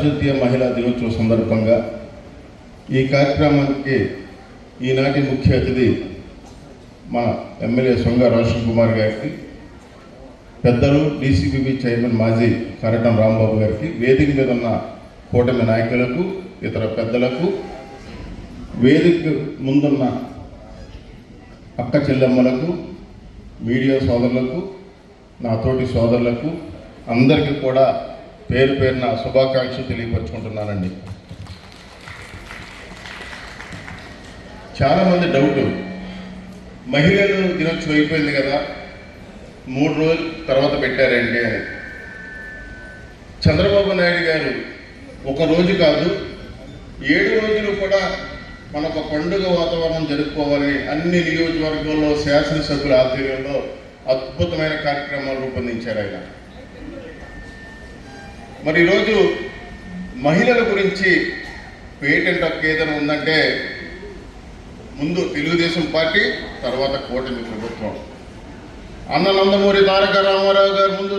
అంతర్జాతీయ మహిళా దినోత్సవం సందర్భంగా ఈ కార్యక్రమానికి ఈనాటి ముఖ్య అతిథి మా ఎమ్మెల్యే సొంగ రోషన్ కుమార్ గారికి, పెద్దలు డీసీబీబీ చైర్మన్ మాజీ కరటం రాంబాబు గారికి, వేదిక మీద ఉన్న కూటమి నాయకులకు, ఇతర పెద్దలకు, వేదిక ముందున్న అక్క చెల్లెమ్మలకు, మీడియా సోదరులకు, నాతోటి సోదరులకు అందరికీ కూడా పేరు పేరున శుభాకాంక్షలు తెలియపరుచుకుంటున్నానండి. చాలామంది డౌట్, మహిళలు దినోత్సవం అయిపోయింది కదా, 3 రోజుల తర్వాత పెట్టారండి అని. చంద్రబాబు నాయుడు గారు ఒక రోజు కాదు 7 రోజులు కూడా మనకు పండుగ వాతావరణం జరుపుకోవాలని అన్ని నియోజకవర్గాల్లో శాసనసభ్యుల ఆధ్వర్యంలో అద్భుతమైన కార్యక్రమాలు రూపొందించారు ఆయన. మరి ఈరోజు మహిళల గురించి పేటెంట్ హక్కు ఏదైనా ఉందంటే ముందు తెలుగుదేశం పార్టీ, తర్వాత కూటమి ప్రభుత్వం. అన్న నందమూరి తారక రామారావు గారు ముందు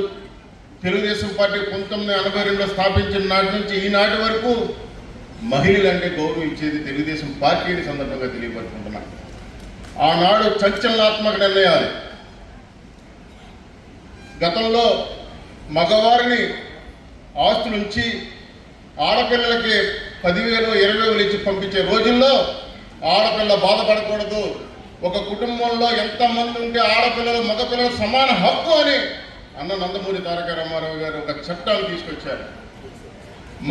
తెలుగుదేశం పార్టీ 1982లో స్థాపించిన నాటి నుంచి ఈనాటి వరకు మహిళలంటే గౌరవించేది తెలుగుదేశం పార్టీని సందర్భంగా తెలియపరుచుకుంటున్నాను. ఆనాడు సంచలనాత్మక నిర్ణయాలు. గతంలో మగవారిని ఆస్తులుంచి ఆడపిల్లలకి 10,000, 20,000 ఇచ్చి పంపించే రోజుల్లో ఆడపిల్ల బాధపడకూడదు, ఒక కుటుంబంలో ఎంతమంది ఉంటే ఆడపిల్లలు మగపిల్లలు సమాన హక్కు అని అన్న నందమూరి తారక రామారావు గారు ఒక చట్టాన్ని తీసుకొచ్చారు.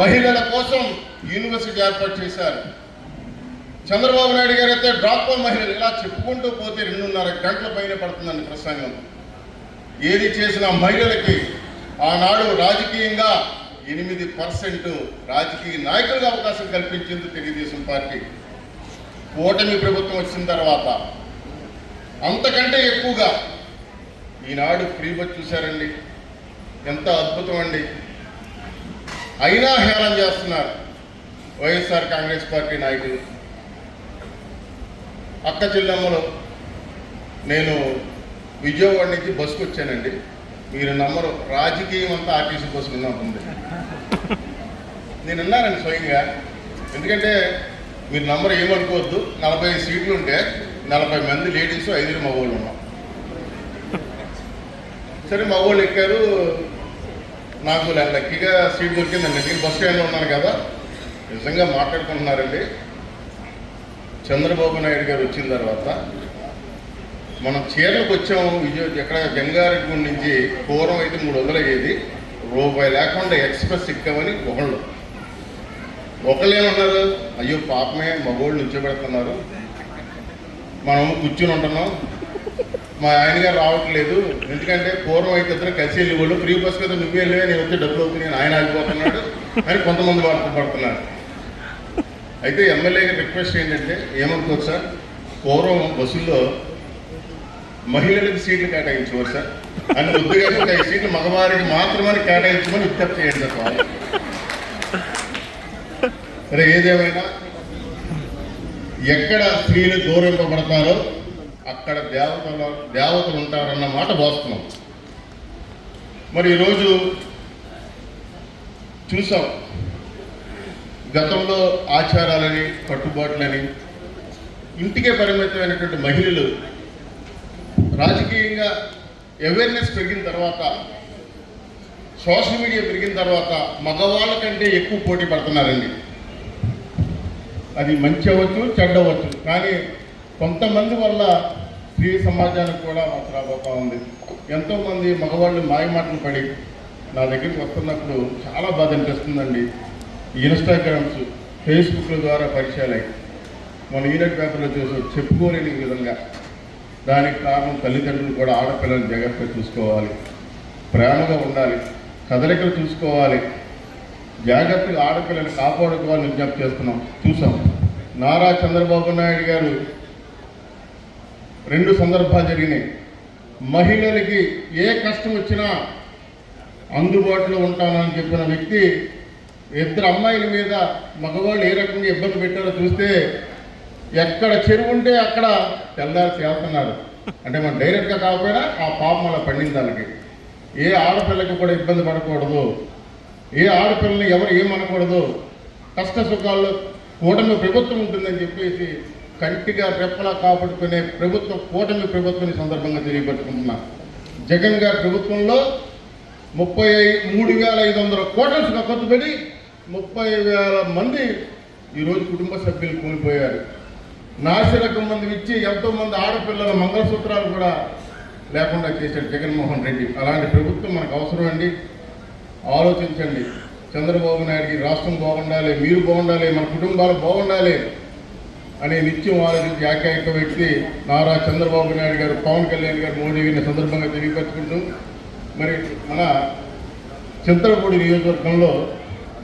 మహిళల కోసం యూనివర్సిటీ ఏర్పాటు చేశారు. చంద్రబాబు నాయుడు గారు అయితే డ్రాప్ మహిళలు, ఇలా చెప్పుకుంటూ పోతే 2.5 గంటల పైన పడుతుందండి ప్రసంగం. ఏది చేసిన మహిళలకి ఆనాడు రాజకీయంగా 8% రాజకీయ నాయకులుగా అవకాశం కల్పించింది తెలుగుదేశం పార్టీ. కూటమి ప్రభుత్వం వచ్చిన తర్వాత అంతకంటే ఎక్కువగా ఈనాడు ఫ్రీ బస్ చూశారండి, ఎంత అద్భుతం అండి. అయినా హేళన చేస్తున్నారు వైఎస్ఆర్ కాంగ్రెస్ పార్టీ నాయకులు. అక్క చెల్లెమ్మలు, నేను విజయవాడ నుంచి బస్సుకు వచ్చానండి, మీరు నమ్మరు, రాజకీయం అంతా ఆర్టీసీ బస్సు మీద ఉంటుంది. నేను అన్నానండి స్వయంగా, ఎందుకంటే మీరు నంబర్ ఏమనుకోవద్దు, 45 సీట్లు ఉంటే 40 మంది లేడీస్, 5 మగవాళ్ళు ఉన్నాం. సరే మగవాళ్ళు ఎక్కారు, నాకు లక్కీగా సీట్ దొరికిందండి. నేను బస్ స్టాండ్లో ఉన్నాను కదా, నిజంగా మాట్లాడుకుంటున్నారండి. చంద్రబాబు నాయుడు గారు వచ్చిన తర్వాత మనం చీరలకు వచ్చాము. ఎక్కడ జంగారెడ్డి నుంచి పూర్వం అయితే 300 అయ్యేది, రూపాయి లేకుండా ఎక్స్ప్రెస్ ఎక్కామని ఒకళ్ళు ఏమన్నారు, అయ్యో పాపమే మగోళ్ళు నుంచోబెడుతున్నారు, మనము కూర్చుని ఉంటున్నాం, మా ఆయన గారు రావట్లేదు, ఎందుకంటే పూర్వం అయితే ఇద్దరు కలిసి వెళ్ళేవాళ్ళు, ఫ్రీ బస్ కదా నువ్వే వెళ్ళే, నేను వచ్చి డబ్బులు అవుతుంది, ఆయన ఆగిపోతున్నాడు అని కొంతమంది పడుతున్నారు. అయితే ఎమ్మెల్యే గారి రిక్వెస్ట్ ఏంటంటే, ఏమనుకోవచ్చు సార్, పూర్వం బస్సుల్లో మహిళలకు సీట్లు కేటాయించేవారు సార్, అని వద్దుగా ఒక 5 సీట్లు మగవారికి మాత్రమే కేటాయించమని విజ్ఞప్తి చేయండి సార్. సరే, ఏదేమైనా ఎక్కడ స్త్రీలు గౌరవింపబడతారో అక్కడ దేవతలు ఉంటారన్న మాట వాస్తవం. మరి ఈరోజు చూసాం, గతంలో ఆచారాలని, కట్టుబాట్లని, ఇంటికే పరిమితమైనటువంటి మహిళలు రాజకీయంగా అవేర్నెస్ పెరిగిన తర్వాత, సోషల్ మీడియా పెరిగిన తర్వాత మగవాళ్ళ కంటే ఎక్కువ పోటీ పడుతున్నారండి. అది మంచి అవ్వచ్చు, చెడ్డ అవ్వచ్చు, కానీ కొంతమంది వల్ల స్త్రీ సమాజానికి కూడా రాబోతూ ఉంది. ఎంతోమంది మగవాళ్ళు మాయమాటలు పడి నా దగ్గరికి వస్తున్నప్పుడు చాలా బాధ అనిపిస్తుందండి. ఇన్స్టాగ్రామ్స్, ఫేస్బుక్ల ద్వారా పరిచయాలు మన ఈనాడు పేపర్లో చూసి చెప్పుకోలేని విధంగా. దానికి కారణం తల్లిదండ్రులు కూడా ఆడపిల్లలను జాగ్రత్తగా చూసుకోవాలి, ప్రేమగా ఉండాలి, కదలికలు చూసుకోవాలి, జాగ్రత్తగా ఆడపిల్లని కాపాడుకోవాలని విజ్ఞప్తి చేస్తున్నాం. చూసాం, నారా చంద్రబాబు నాయుడు గారు 2 సందర్భాలు జరిగినాయి. మహిళలకి ఏ కష్టం వచ్చినా అందుబాటులో ఉంటానని చెప్పిన వ్యక్తి 2 అమ్మాయిల మీద మగవాళ్ళు ఏ రకంగా ఇబ్బంది పెట్టారో చూస్తే, ఎక్కడ చెరువు ఉంటే అక్కడ తెల్లారి చేస్తున్నారు. అంటే మనం డైరెక్ట్గా కాకపోయినా ఆ పాపం అలా పండింది. వాళ్ళకి ఏ ఆడపిల్లకి కూడా ఇబ్బంది పడకూడదు, ఏ ఆడపిల్లని ఎవరు ఏమనకూడదు, కష్ట సుఖాల్లో కూటమి ప్రభుత్వం ఉంటుందని చెప్పేసి కంటిగా రెప్పలా కాపాడుకునే ప్రభుత్వం కూటమి ప్రభుత్వం ఈ సందర్భంగా తెలియపరుచుకుంటున్నా. జగన్ గారి ప్రభుత్వంలో 33,500 కోట్ల ఖర్చు పెట్టి 30,000 మంది ఈరోజు కుటుంబ సభ్యులు కోల్పోయారు. నాసిరకం మంది ఇచ్చి ఎంతోమంది ఆడపిల్లల మంగళసూత్రాలు కూడా లేకుండా చేశాడు జగన్మోహన్ రెడ్డి. అలాంటి ప్రభుత్వం మనకు అవసరం అండి. ఆలోచించండి. చంద్రబాబు నాయుడికి రాష్ట్రం బాగుండాలి, మీరు బాగుండాలి, మన కుటుంబాలు బాగుండాలి అనే నిత్యం ఆలోచించి ఏకైక వ్యక్తి నారా చంద్రబాబు నాయుడు గారు, పవన్ కళ్యాణ్ గారు, మోడీ గారిని సందర్భంగా తెలియపరుచుకుంటూ మరి మన చింతలపూడి నియోజకవర్గంలో